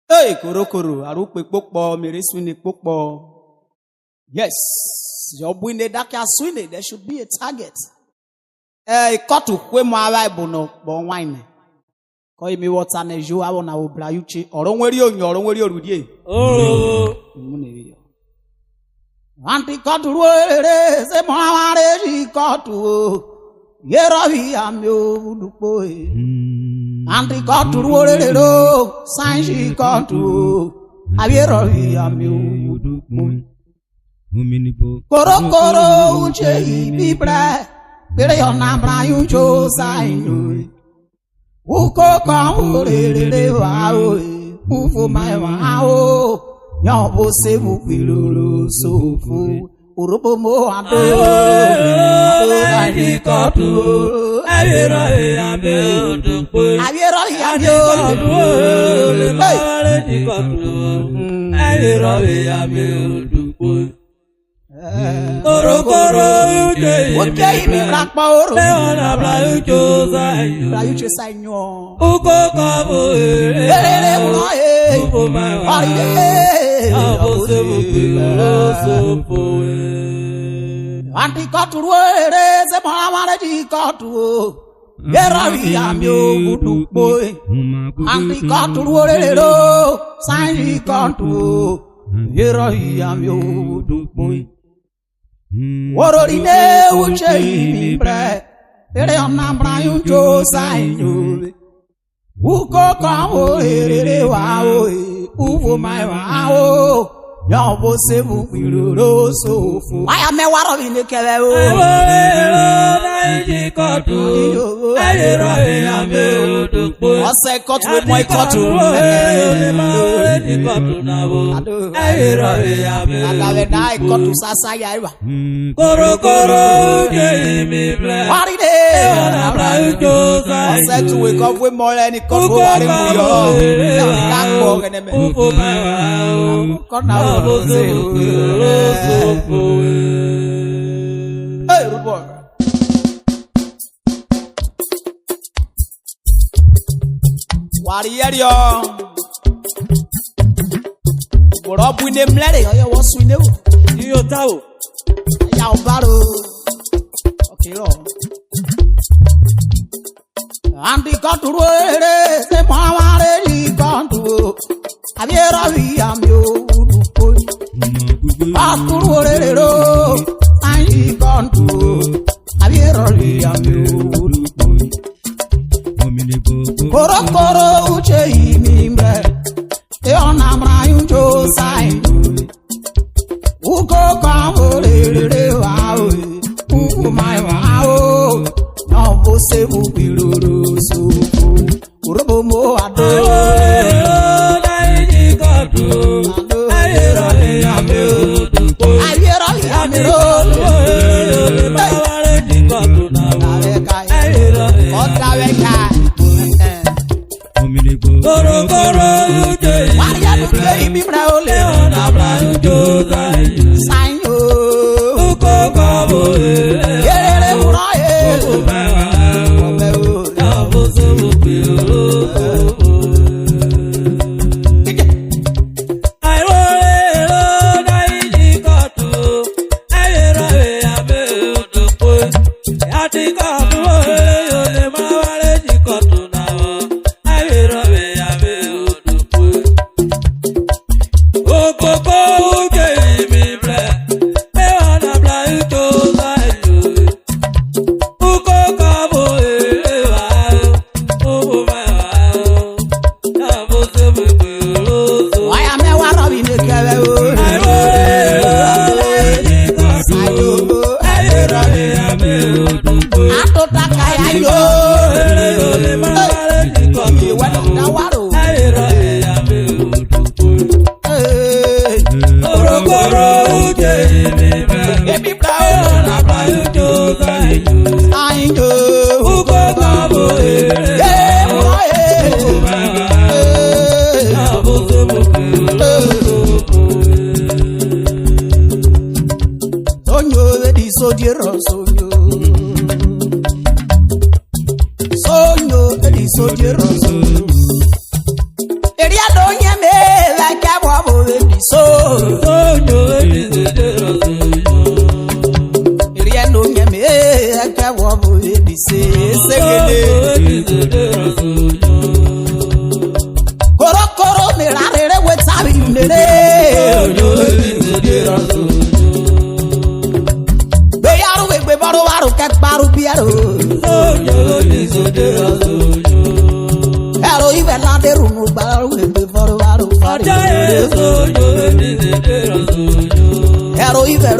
Hey, Korho, Arupe Pokpo, Miriswini Pokpo. Yes, your winning that can swing it. There should be a target. Hey, cut to when my Bible no, but wine. Call me what's an issue. I want to bra you cheat or don't worry on your own way or you. Oh, Auntie got to worry, say, Mamma, she got to. Yeravi am you, boy. Auntie got to worry, sign she got to. Yeravi am you, boy. Korho, uche, be black. Pero yo nambra you chose I know. Uko come, lady, wow, for my wow. Your boss say, Mupilu, so full. Urhobo, I got to. I Korho, okay, me black power. Leona Blayu chose I know. Uko Kabu, Auntie got to worry, the Mamma got to. Yeravi am you, good boy. Auntie got to worry, sign she got to. Yeravi am you, good boy. What are the name me bread? There are number you chose I knew. Who could come over wow, who my wow? Your boss say, Mupilu, so full. I am a war in the Kello. I say, cut with my cotton. I got to Sasaya. Korho, what is it? I said to wake up with more than it could Hey, good boy. Warrior, what up with them lady? I was with you. You tell. Yow battle. Okay, Auntie got to worry, say, Mamma, ready, gone to. I'm here, I'm you. I'm gone to. I'm here, I'm you. Korho, uche, me, they are not my chose, I do. Uko, come, wow, who my wow. Now, say, Mupilu, so Urhobo, I do.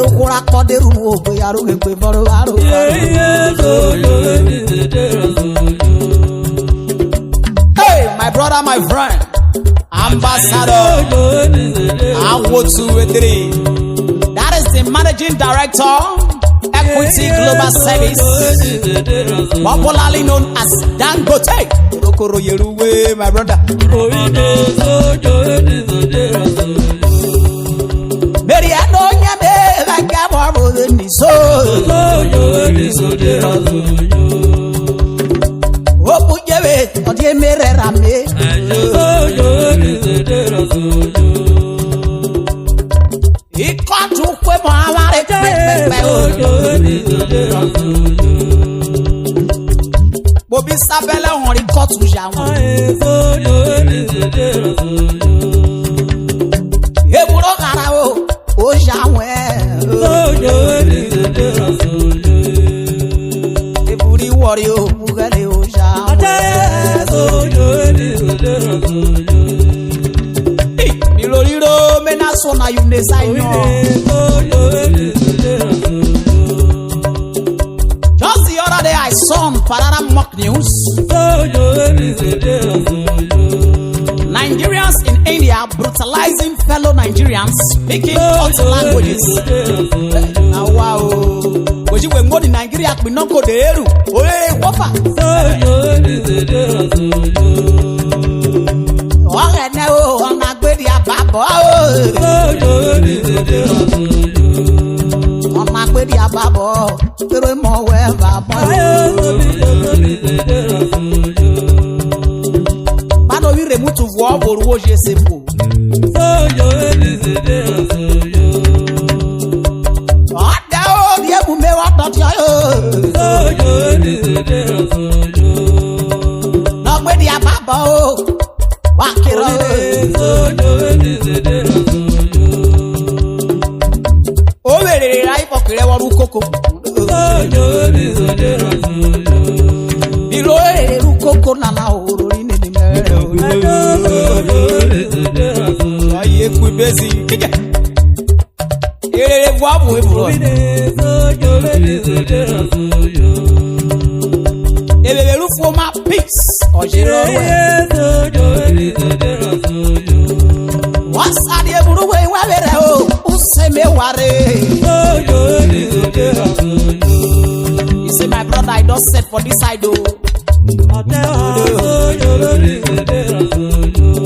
kura koderu ogo yaro gbe boro aro. Hey, my brother, my friend, Ambassador Awotu-Edri. That is the managing director, Equity Global Service, popularly known as Dangote. Okoro Yeruwe, my brother. Meriano nyame vagabo ni so. Opujebe odie merera me. Ikatu kwe mo amare pepe. Bobi sabele on ri kotu jawon. Eburo kara o jawon. Eburi wori o bugale o jawon. Miloriro mena so na you design no. Just the other day I saw on Parara Mock News. Nigerians in India brutalizing fellow Nigerians speaking cult languages. Now wow. Oji we ngodi Nigeria pe no go deru. Oye wofa. Ore ne o ona gbe di ababo o. Ona gbe di ababo. Pero mo we babo. Bado wi remutu vo boruwo je sepo. Oda o bi ebu me wa doti ayo. No gbe di ababo o. Wakiro. O werere rai pokire woru koko. Biro eru koko na na orori ni ni mere. Aye ku bezi. Erere bwabu eburo. Ebeberu for my peace. Ojiro we. What's at the eburu we wabere o. Useme ware. You say my brother I don't set for this side o.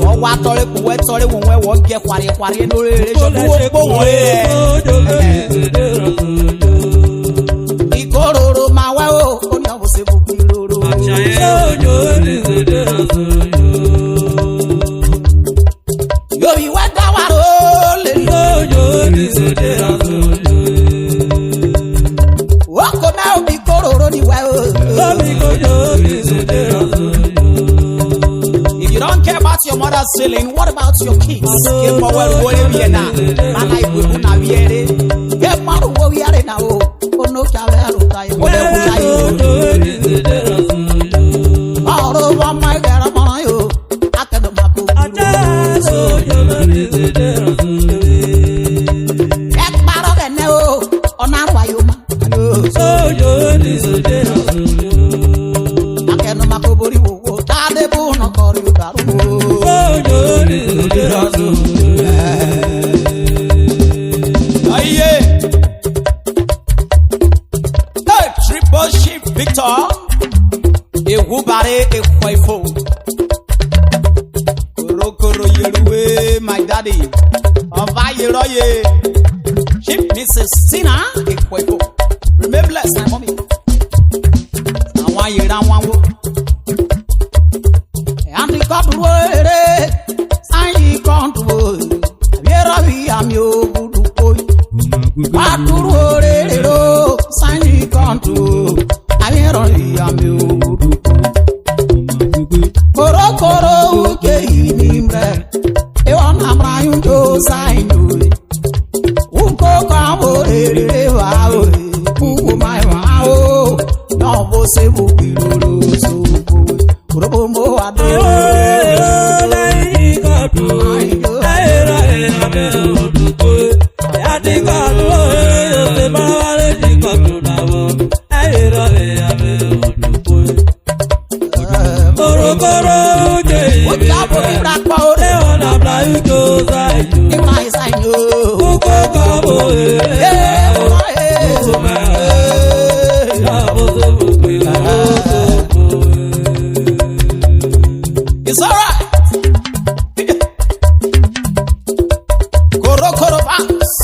O wa tore ku we tore won we wo ge kware no rere so wo po wo e. Ikororo ma wa o oni o se bu kiroro. Yo bi wa da wa ro le wo ko na o bi kororo ni wa o. If you don't care about your mother's ceiling, what about your kids? Get power wo be na. Mama ibu na wiere. Get power wo wiere na o. Ono ka we aro ta yo. Ole ku ta yo. Aro wa mai gara ma yo. Akado mako. Ek baro ke ne o. Ona wa yo ma. Akeno mako bori wo. Ta de bu no kori garu. Aye. Triple shift Victor. Ewubare ekwaifo. Koro yeruwe my daddy. Ova yeroye. Chief Mrs. Sina ekwaifo. Remember bless my mommy. Awa yera wanwo. And the God word. Sai control. Yera wi ami ogudu koi. Aturu orero. Sai control. Ayero wi ami ogudu. Koro uke inimre. Ewa namra yunjo sai nyuri. Uko kamo orere wa ore. Uko mai wa o. No bo se bu biroro so. Urhobo mo ade. I Nípa ìsáyò. It's alright. Korho bounce.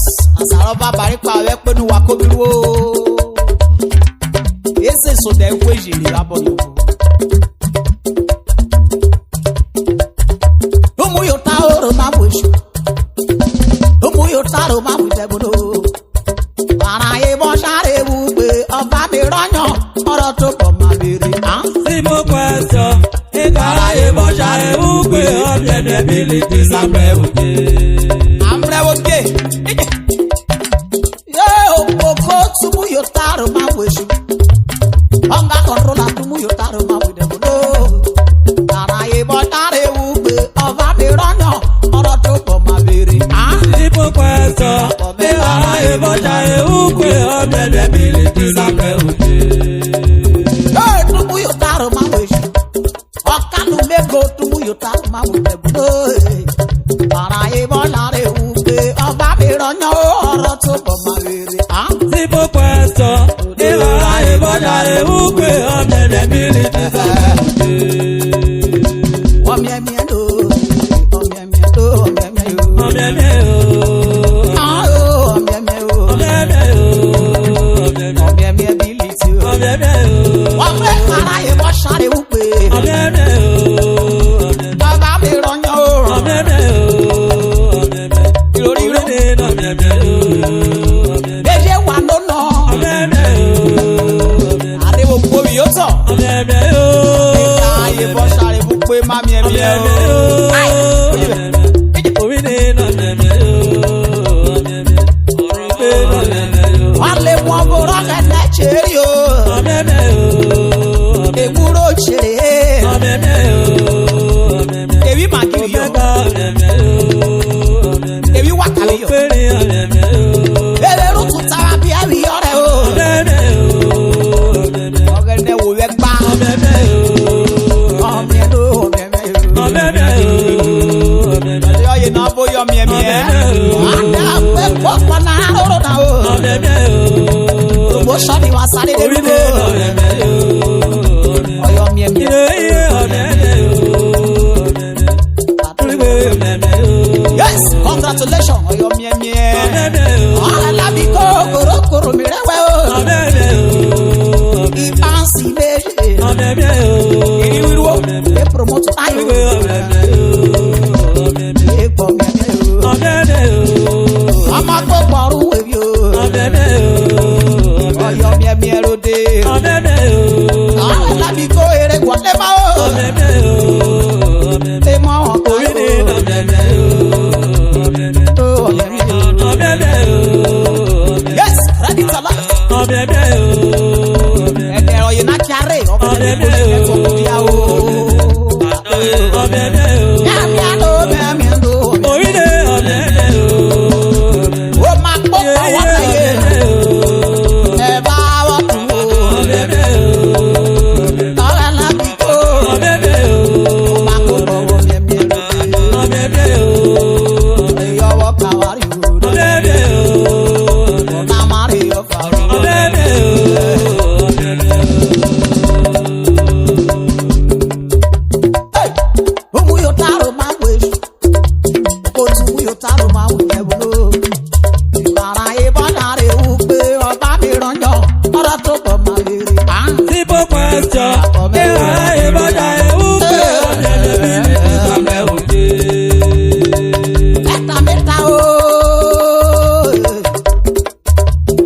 Àsàrò bàbá rí pa ọ̀rẹ́ pé ní wa kó mi wó. Èsè sọ̀dọ̀ ẹ̀wọ́ ìṣèlú abọ́dọ̀. Umu yóò ta oró máa bò ṣù. Umu yóò ta oró máa bò jẹ́gbọ́dọ̀. Ara ìbọn sáré wù pé ọba mi rọ́yàn ọ̀rọ̀ tó pọ̀ máa béèrè. Sí mo question, ìkàrà ìbọn ṣàrẹ̀wò pé ọ̀dẹ̀dẹ̀ bí lè dé sábẹ́ òde. Amrẹ́ òde. Yóò kókó túmú yóò ta oró máa bò ṣù. Ọ̀gá kọ̀ntrólà túmú yóò ta oró máa bò jẹ́gbọ́dọ̀. Ara ìbọn sáré wù pé ọba mi rọ́yàn ọ̀rọ̀ tó pọ̀ máa béèrè. Sí mo question, ìkàrà ìbọn ṣàrẹ̀wò pé ọ̀dẹ̀dẹ̀ bí lè dé sábẹ́ òde. Túmú yóò ta oró máa bò ṣù. Ọ̀kánú mẹ́gò túmú yóò ta oró máa bò jẹ́gbọ́dọ̀. Ara ìbọn sáré wù pé ọba mi rọ́yàn ọ̀rọ̀ tó pọ̀ máa béèrè. Sí mo question, ìkàrà ìbọn ṣàrẹ̀wò pé ọ̀dẹ̀dẹ̀ bí lè dé sábẹ́ òde. Ọmọ ẹ̀mí ẹ̀ lò ó, ọmọ ẹ̀mí ẹ̀ lò ó, ọmọ ẹ̀mí ẹ̀ lò ó. Ọ̀dẹ̀dẹ̀ o, Ọmọ ẹ̀mí ẹ̀ lò ó, ọ̀dẹ̀dẹ̀ o, ọmọ ẹ̀mí ẹ̀ bí lì tí ó. ọ̀dẹ̀dẹ̀ o, Wọ́n fẹ́ kára ìbọn sáré wù pé ọ̀dẹ̀dẹ̀ o, bàbá mi rọ́yàn ó rọ̀. ọ̀dẹ̀dẹ̀ o, ọ̀dẹ̀dẹ̀. Ìròrí rẹ̀ Ọ̀dẹ̀dẹ̀ o, ọ̀dẹ̀dẹ̀. méje wà lónà. Ọ̀dẹ̀dẹ̀ o, ọ̀dẹ̀dẹ̀. Àríwó gbòmí yóò tọ̀. Ọ̀dẹ̀dẹ̀ o, Ká ìbọn sáré wù pé mami ẹ̀mí ẹ̀ ó. ọ̀dẹ̀dẹ̀ o, ọ̀dẹ̀dẹ̀. Orí ni ọ̀dẹ̀dẹ̀ o, ọ̀dẹ̀dẹ̀. Orí pé ọ̀dẹ̀dẹ̀ o. Wọ́n lé wọn bó rọ́kẹ̀tẹ̀ ṣeré o. Ọ̀dẹ̀dẹ̀ o, ọ̀dẹ̀dẹ̀. Èkúrò ṣeré. Ọ̀dẹ̀dẹ̀ o, ọ̀dẹ̀dẹ̀. Èwí màgìrì yọ. Ọ̀dẹ̀dẹ̀ o, ọ̀dẹ̀dẹ̀. Èwí wákàlẹ̀ yọ. Péré ọ̀dẹ̀dẹ̀ o, Èrè rúkú tara bí ẹ̀rí ọ̀rẹ́ o. ọ̀dẹ̀dẹ̀ o, ọ̀dẹ̀dẹ̀. Ọ̀gẹ̀dẹ̀ wò wẹ́ gbá. Ọ̀dẹ̀dẹ̀ o, Ọmọ ẹ̀ lò ó, ọmọ ẹ̀mí ẹ̀ lò ó. ọ̀dẹ̀dẹ̀ o, ọ̀dẹ̀dẹ̀. Ọjọ́ yìí náà bóyá ọmọ ẹ̀mí ẹ̀. Àdá pé pọ́pọ́ náà lóró náà o. Ọ̀dẹ̀dẹ̀ o, Ògbó sọ́ni wa sáré dé orí ni dúró. ọ̀dẹ̀dẹ̀ o, ọ̀dẹ̀dẹ̀. Ọyọ ọmọ ẹ̀mí ẹ̀. Iye ọ̀dẹ̀dẹ̀ o, ọ̀dẹ̀dẹ̀. Orí pé ọ̀dẹ̀dẹ̀ o, Yes, congratulations, ọyọ ọmọ ẹ̀mí ẹ̀. ọ̀dẹ̀dẹ̀ o, Ọ̀rẹ́ lábí kó kòrókòrò mi rẹ́wẹ́ o. ọ̀dẹ̀dẹ̀ o, ọ̀dẹ̀dẹ̀. Ìbánsì méjì. Ọ̀dẹ̀dẹ̀ o, Èyí wíwọ́. ọ̀dẹ̀dẹ̀. Ẹ promote ayò. Orí pé ọ̀dẹ̀dẹ̀ o, ọ̀dẹ̀dẹ̀. Èpọ̀ ọmọ ẹ̀mí ẹ̀ o. Ọ̀dẹ̀dẹ̀ o, Ọmọ tó pọ̀rú wèwí o. ọ̀dẹ̀dẹ̀ o, Ọyọ ọmọ ẹ̀mí ẹ̀ lóde. ọ̀dẹ̀dẹ̀ o, Ọ̀rẹ́ lábí kó eré wọlé máa o. ọ̀dẹ̀dẹ̀ o, ọ̀dẹ̀dẹ̀. Ẹ mọ àwọn kan Orí ni o. ọ̀dẹ̀dẹ̀ o, ọ̀dẹ̀dẹ̀. Tó ọmọ ẹ̀mí ẹ̀ o. Ọ̀dẹ̀dẹ̀ o, ọ̀dẹ̀dẹ̀. Yes, ready to laugh. Ọ̀dẹ̀dẹ̀ o, ọ̀dẹ̀dẹ̀. Ẹ̀dẹ̀ ọ̀yẹ̀ náà kí aré ọ̀pọ̀ Ọ̀dẹ̀dẹ̀ ẹ̀dẹ̀ o, kò ní ìyá o. ọ̀dẹ̀dẹ̀ o. Yàmi àlọ́ mẹ́mi àlọ́. Orí ni ọ̀dẹ̀dẹ̀ o, ọ̀dẹ̀dẹ̀. Ó máa kó àwọn ẹ̀yẹ. Ọ̀dẹ̀dẹ̀ o, Ẹ bá wọ́n tún o. ọ̀dẹ̀dẹ̀ o, ọ̀dẹ̀dẹ̀. Ọ̀rẹ́ lábí kó. Ọ̀dẹ̀dẹ̀ o, Ó máa kó ọwọ́ mẹ́mi àlọ́. ọ̀dẹ̀dẹ̀ o, Ìyọwọ́ kàwárí o. ọ̀dẹ̀dẹ̀ o, ọ̀dẹ̀dẹ̀. Ọ̀nà máa rí ọkà o. Ọ̀dẹ̀dẹ̀ o, ọ̀dẹ̀dẹ̀. Hey! Umu yo taro máa wé ṣu. Otu mu yo taro máa wé ẹ̀bùrú. Ìbára ìbọn dáre wú pé ọba mi rànjọ. Ọ̀rọ̀ tó pọ̀ máa lè rí. Simple question. Ìhà ìbọ̀dà ewu pé ọ̀dẹ̀dẹ̀ bí mi ti sàbẹ̀ òde. Mẹ́ta mẹ́ta o.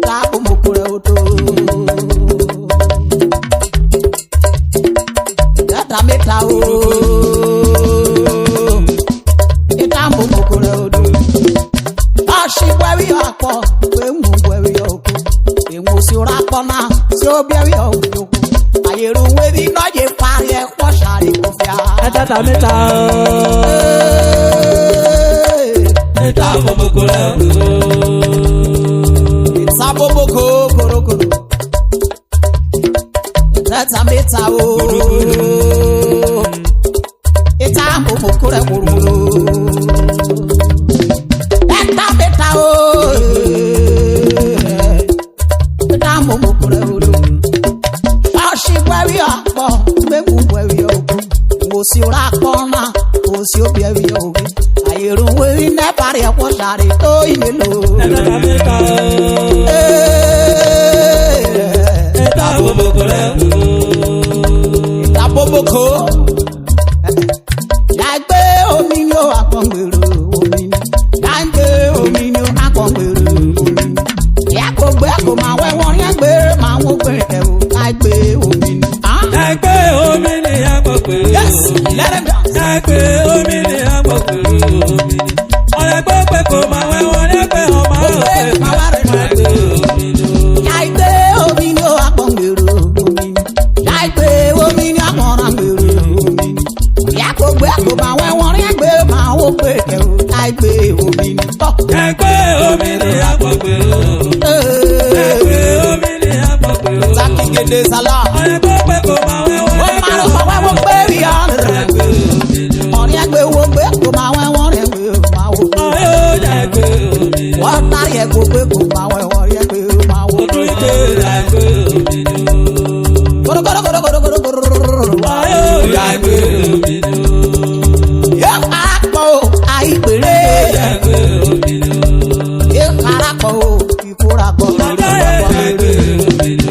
Dáàbò mo kú rẹ̀ o tó. Mẹ́ta mẹ́ta o. Ìdáàbò mo kú rẹ̀ o tó. Ọ̀ṣìwẹ́rì ọ̀pọ̀ pé ń mú wẹ̀rì ọ̀kú. Èwo sí ra pọ̀ náà tí ó bẹ̀rì ọ̀kú. Àyèrò wẹ́bí náà yẹ parí ẹ̀kọ́ ṣàrí kò fi à. Ẹ̀tẹ̀ta mẹ́ta o. Mẹ́ta gbogbo rẹ̀ o. Ìtàbóbókò kòrókòrò. Ẹ̀tẹ̀ta mẹ́ta o. Ìtàbóbókò rẹ̀ kòrókòrò. we ne pari ko sari to imelo Eta boboko le. Eta boboko. Yagbe omi ni o akongbero omi ni. Yagbe omi ni o akongbero omi ni. Yakogbe ko ma we won yagbe ma wo gbe e o. Yagbe omi ni. Yagbe omi ni agbogbe. Yes, let them dance. Yagbe omi ni agbogbe omi ni. Ọ̀rẹ́ gbogbo kò máa wẹ́ wọ́n lẹ́gbẹ̀ẹ́ ọmọ ọ̀fẹ́ máa rẹ̀ yagbe omi ni. Yagbe omi ni o akongbero omi ni. Yagbe omi ni akongbero omi ni. Yakogbe ko ma we won yagbe ma wo gbe e o. Yagbe omi ni. Yagbe omi ni agbogbe omi ni. Yagbe omi ni agbogbe omi ni. Zakigede sala. Ọ̀rẹ́ gbogbo kò máa wẹ́ wọ́n Wọ́n máa lọ fọwọ́ wọ́n gbé rí ọ̀rẹ́ rẹ̀. yagbe omi ni. Ọ̀rẹ́ ẹgbẹ́ wo gbé kò máa wẹ́ wọ́n rẹ̀ gbé o máa wò gbé. Ọ̀yọ́ yagbe omi ni. Wọ́n tárí ẹ̀ kó gbé kò máa wẹ́ wọ́n rẹ̀ gbé o máa wò gbé. Odúgbò yagbe omi ni. Gòrògòrògòrògòrògòrò. Ọ̀yọ́ yagbe omi ni. Yóò parapọ̀ o, àìpèrè. Yagbe omi ni. Yóò parapọ̀ o, ìkórapọ̀ Yagbe omi ni.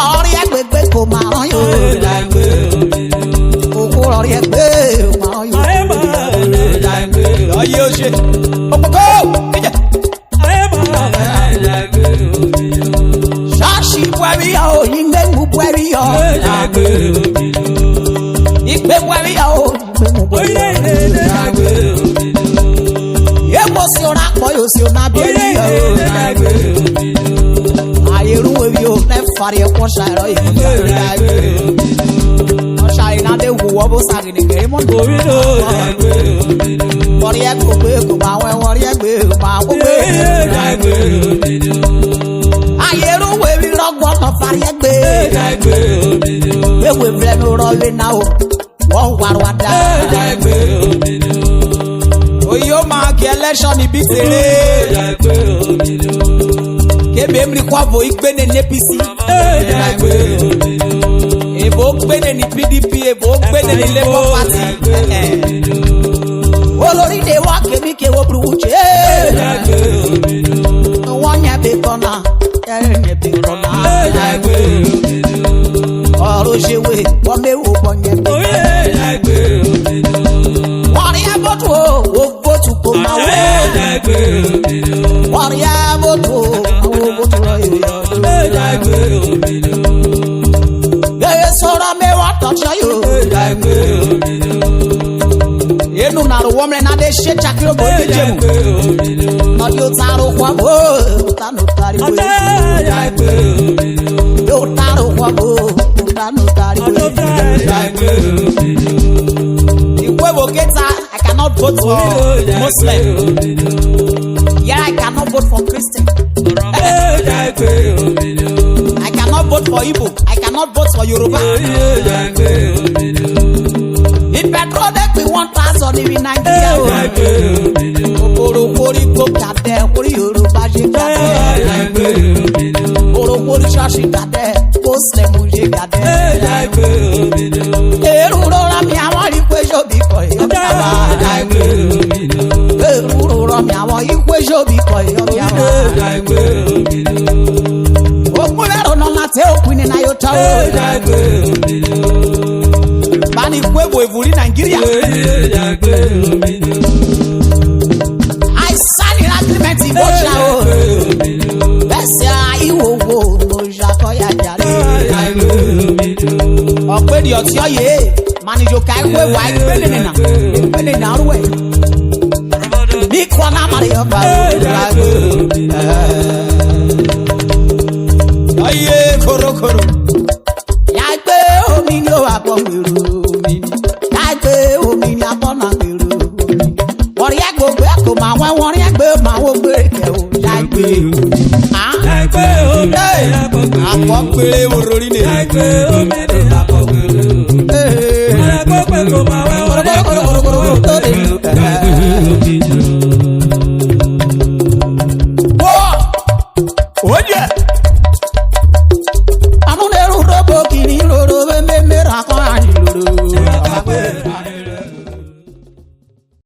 ọ̀rẹ́ ẹgbẹ́ gbé kò máa rán yóò. Yagbe omi ni. Òkú ọ̀rẹ́ ẹgbẹ́ ò máa rán yóò. Ayé máa lè yagbe omi ni. Ọyẹ o ṣe. Òpópó. Ìjà. Ayé máa lè yagbe omi ni. Ṣọ́ọ̀ṣì buẹ̀rí yọ o, ìgbẹ́mú buẹ̀rí yọ. Yagbe omi ni. Ìgbé buẹ̀rí yọ o, ìgbẹ́mú buẹ̀rí Oyè yọ. ilé yagbe omi ni. Yémo si o nakpọ̀ yóò si o nabi Oyè eyi yọ o. ilé yagbe omi ni. Ayéru ebi o ne fari ẹ̀kọ́ ṣàìrọ̀ yìí. Yagbe omi ni. Ọ̀ṣàrì náà dé wù wọ́ bó sàgìdì kéré mọ́ ní. Omi ló yagbe omi ni. Wọ́rí ẹ̀ kò gbé kò máa wẹ́ wọ́rí ẹ̀ gbé kò máa wó gbé. Yagbe omi ni. Ayéru ebi rọ́gbọ́n náà fari ẹ̀ gbé. Yagbe omi ni. Wéwè filẹ̀ ní rọ́lé náà o. Wọ́n wàrú wa dá. Yagbe omi ni. Oyi o máa kí ẹlẹ́ṣọ́ níbi tèrè. Yagbe omi ni. Kébé mi kọ́ àbò ìgbéne ní APC. Yagbe omi ni. Èbó gbéne ní PDP, èbó gbéne ní Labour Party. Olórí de wá kémi kéwọ́ burúkú ṣe. Yagbe omi ni. Wọ́n yẹ bí kọ́nà, ẹ̀rín yẹ bí kọ́nà. Yagbe omi ni. Ọ̀rọ̀ ṣe wé, wọ́n méwò bọ̀ yẹn bí. Oyè yagbe omi ni. Wọ́n rí ẹ̀ bọ́tù o, wo bọ́tù kò máa wé. Yagbe omi ni. Wọ́n rí ẹ̀ bọ́tù o, àwọn bọ́tù rọ̀ yóò yọ. Yagbe omi ni. Yẹ́yẹ́ sọ̀rọ̀ mẹ́wàá tọ̀ṣọ́ yóò. Yagbe omi ni. Enu na ro womre na de she chakiro bo de jemu. Yagbe omi ni. Ọdí ó tààrù kwa bó, tánú tàrí wé. Yagbe omi ni. Yóò tààrù kwa bó, tánú tàrí wé. Yagbe omi ni. Ikwebo Keta, I cannot vote for Muslim. Yeah, I cannot vote for Christian. Yagbe omi ni. I cannot vote for Igbo. I cannot vote for Yoruba. Yagbe omi ni. If petrol dey pe 1,000 in Nigeria o. Yagbe omi ni. Orokori kò gàdẹ́, orí Yorùbá ṣe gàdẹ́. Yagbe omi ni. Orokori ṣọ́ọ̀ṣì gàdẹ́, Muslim ṣe gàdẹ́. Yagbe omi ni. Èrú rọra mi àwọn rí pé ṣòbí kọ̀ èyàn bí àwa. Yagbe omi ni. Èrú rọra mi àwọn yí pé ṣòbí kọ̀ èyàn bí àwa. Yagbe omi ni. Òkú lẹ́rọ náà láti òkú ní náà yóò tọ́ o. Yagbe omi ni. Bani Kwebo Evuri Nigeria. Yagbe omi ni. I sign an agreement in Bosha o. Bẹ́sẹ̀ ìwòwò mo ṣàkọyà jàre. Yagbe omi ni. Ọ̀pẹ̀dì ọ̀tí ọ̀yẹ́. Manijo ka ekwe wa ekpele nina. Ekpele na aruwe. Bí kọ́ náà mari ọba o. Ọyẹ korokoro. Yàgbé omi ni ó wà bọ̀ gbèrò omi. Yàgbé omi ni abọ́ náà gbèrò omi. Wọ́n rí ẹgbẹ́ ògbé kò máa wọ́n rí ẹgbẹ́ máa wọ́n gbé kẹ̀ o. Yàgbé omi. Yagbe omi ni. Àpọ̀ péré